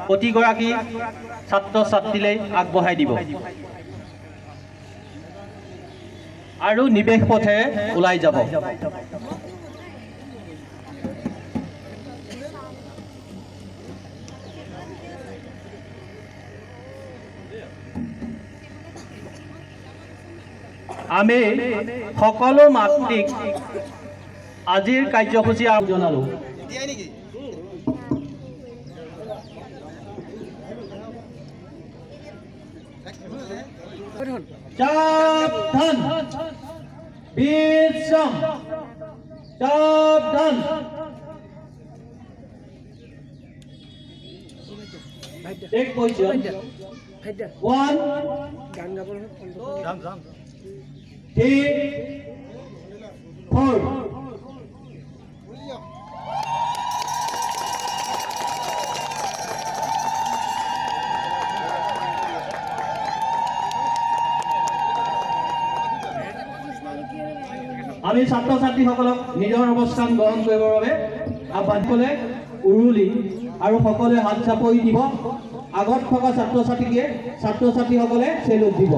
প্ৰতিগৰাকী ছাত্ৰ ছাত্ৰীলৈ আগবঢ়াই দিব আৰু নিৱেশ পথেৰে ওলাই যাব। আমি সকলো মাতৃক আজিৰ কাৰ্যসূচী জনালো। সাবধান, বিশ্ৰাম, সাবধান। Take position. 1, 3, 4. আমি ছাত্ৰ ছাত্ৰীসকলক নিজৰ অৱস্থান গ্ৰহণ কৰিবৰ বাবে আহ্বান কৰিলে উৰুলি আৰু সকলোৱে হাত চাপৰি দিব। আগত থকা ছাত্ৰ ছাত্ৰীসকলে চেলুট দিব।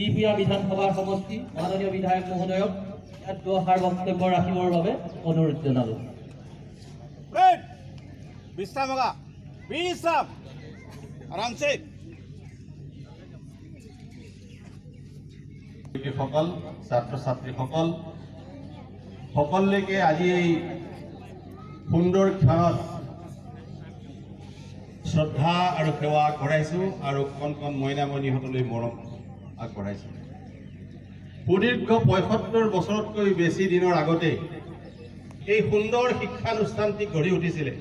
জিপিয়া বিধানসভাৰ সমষ্টি মাননীয় বিধায়ক মহোদয়ক ইয়াত দুআষাৰ বক্তব্য ৰাখিবৰ বাবে অনুৰোধ জনালোঁ। বিশ্ৰাম হোগা, বিশ্ৰাম আৰামছে। সকল ছাত্ৰ ছাত্ৰীসকল সকলোকে আজি এই সুন্দৰ ক্ষণত শ্ৰদ্ধা আৰু সেৱা আগবঢ়াইছোঁ আৰু কণ কণ মইনামণিহঁতলৈ মৰম আগবঢ়াইছোঁ। সুদীৰ্ঘ ৭৫ বছৰতকৈ বেছি দিনৰ আগতে এই সুন্দৰ শিক্ষানুষ্ঠানটি গঢ়ি উঠিছিলে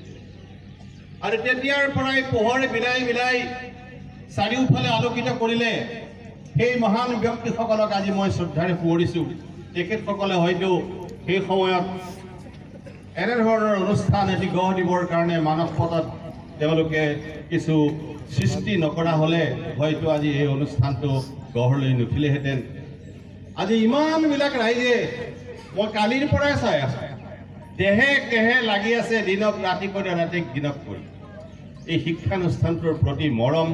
আৰু তেতিয়াৰ পৰাই পোহৰ বিলাই বিলাই চাৰিওফালে আলোকিত কৰিলে সেই মহান ব্যক্তিসকলক আজি মই শ্ৰদ্ধাৰে সোঁৱৰিছোঁ। তেখেতসকলে হয়তো সেই সময়ত এনেধৰণৰ অনুষ্ঠান এটি গঢ় দিবৰ কাৰণে মানৱ পথত তেওঁলোকে কিছু সৃষ্টি নকৰা হ'লে হয়তো আজি এই অনুষ্ঠানটো গঢ় লৈ নুঠিলেহেঁতেন। আজি ইমানবিলাক ৰাইজে মই কালিৰ পৰাই চাই আছোঁ, দেহে কেহে লাগি আছে দিনক ৰাতি কৰি ৰাতিক দিনক কৰি। এই শিক্ষানুষ্ঠানটোৰ প্ৰতি মৰম,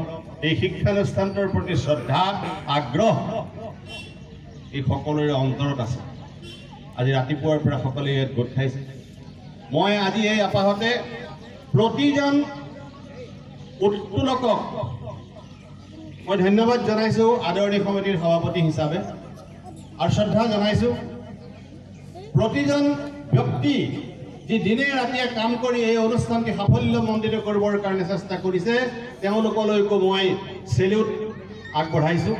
এই শিক্ষানুষ্ঠানটোৰ প্ৰতি শ্ৰদ্ধা আগ্ৰহ এই সকলোৰে অন্তৰত আছে। আজি ৰাতিপুৱাৰ পৰা সকলোৱে ইয়াত গোট খাইছে। মই আজি এই আপাহতে প্ৰতিজন উত্তোলকক মই ধন্যবাদ জনাইছোঁ আদৰণি সমিতিৰ সভাপতি হিচাপে, আৰু শ্ৰদ্ধা জনাইছোঁ প্ৰতিজন ব্যক্তি যি দিনে ৰাতিয়ে কাম কৰি এই অনুষ্ঠানটি সাফল্যমণ্ডিত কৰিবৰ কাৰণে চেষ্টা কৰিছে তেওঁলোকলৈকো মই চেলিউট আগবঢ়াইছোঁ।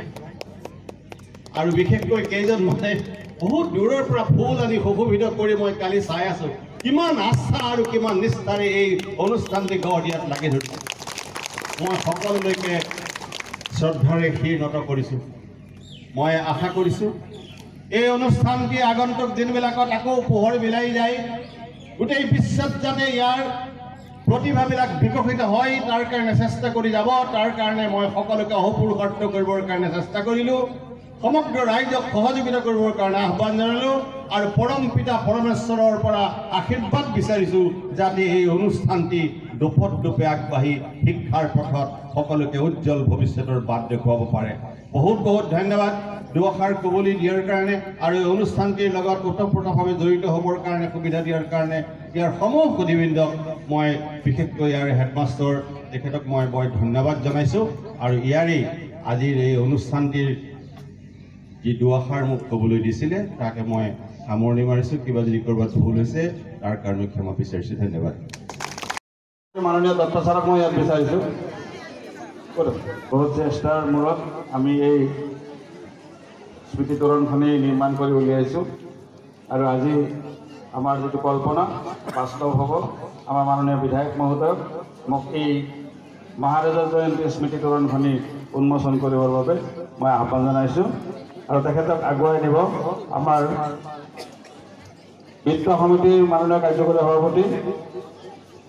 আৰু বিশেষকৈ কেইজন মানে বহুত দূৰৰ পৰা ফুল আনি সুশোভিত কৰি মই কালি চাই আছোঁ কিমান আস্থা আৰু কিমান নিষ্ঠাৰে এই অনুষ্ঠানটি গঢ় দিয়াত লাগি ধৰিছে। মই সকলোলৈকে শ্ৰদ্ধাৰে শিৰ নত কৰিছোঁ। মই আশা কৰিছোঁ এই অনুষ্ঠানটি আগন্তুক দিনবিলাকত আকৌ পোহৰ বিলাই যায়, গোটেই বিশ্বত যাতে ইয়াৰ প্ৰতিভাবিলাক বিকশিত হয় তাৰ কাৰণে চেষ্টা কৰি যাব। তাৰ কাৰণে মই সকলোকে অহোপুৰুষাৰ্থ কৰিবৰ কাৰণে চেষ্টা কৰিলোঁ, সমগ্ৰ ৰাইজক সহযোগিতা কৰিবৰ কাৰণে আহ্বান জনালোঁ আৰু পৰম পিতা পৰমেশ্বৰৰ পৰা আশীৰ্বাদ বিচাৰিছোঁ যাতে এই অনুষ্ঠানটি দোপতদোপে আগবাঢ়ি শিক্ষাৰ পথত সকলোকে উজ্জ্বল ভৱিষ্যতৰ বাট দেখুৱাব পাৰে। বহুত বহুত ধন্যবাদ দুআষাৰ ক'বলৈ দিয়াৰ কাৰণে আৰু এই অনুষ্ঠানটিৰ লগত ওতঃপ্ৰোতভাৱে জড়িত হ'বৰ কাৰণে সুবিধা দিয়াৰ কাৰণে ইয়াৰ সমূহ সুধীবৃন্দক মই বিশেষকৈ ইয়াৰ হেডমাষ্টাৰ তেখেতক মই বৰ ধন্যবাদ জনাইছোঁ। আৰু ইয়াৰেই আজিৰ এই অনুষ্ঠানটিৰ যি দুআষাৰ মোক ক'বলৈ দিছিলে তাকে মই সামৰণি মাৰিছোঁ। কিবা যদি ক'ৰবাত ভুল হৈছে তাৰ কাৰণে ক্ষমা বিচাৰিছোঁ। ধন্যবাদ। মাননীয় দত্ত ছাৰক মই ইয়াত বিচাৰিছোঁ। বহুত চেষ্টাৰ মূৰত আমি এই স্মৃতি তোৰণখনি নিৰ্মাণ কৰি উলিয়াইছোঁ আৰু আজি আমাৰ যিটো কল্পনা বাস্তৱ হ'ব। আমাৰ মাননীয় বিধায়ক মহোদয়ক মোক এই মহাৰাজা জয়ন্তী স্মৃতি তোৰণখনি উন্মোচন কৰিবৰ বাবে মই আহ্বান জনাইছোঁ আৰু তেখেতক আগুৱাই নিব আমাৰ বিত্ত সমিতিৰ মাননীয় কাৰ্যকৰী সভাপতি,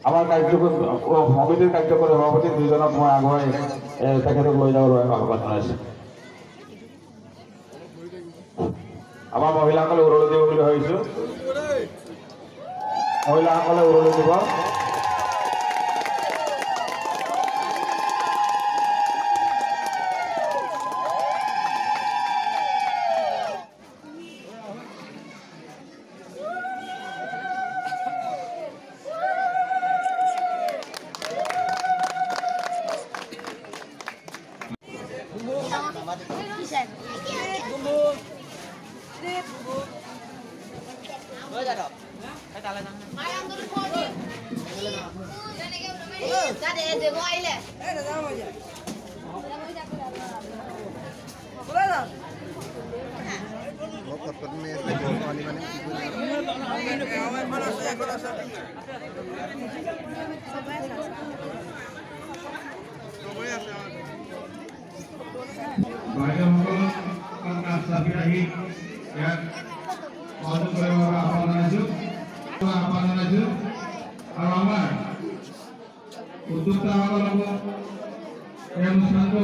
আমাৰ সমিতিৰ কাৰ্যকৰী সভাপতি দুইজনক মই আগুৱাই তেখেতক লৈ যাবৰ বাবে আহ্বান জনাইছোঁ। আমাৰ মহিলাসকলে উৰুলি দিব বুলি ভাবিছোঁ। মহিলাসকলে উৰুলি দিব। আৰু আমাৰ উদ্যোক্তাসকলকো এই অনুষ্ঠানটো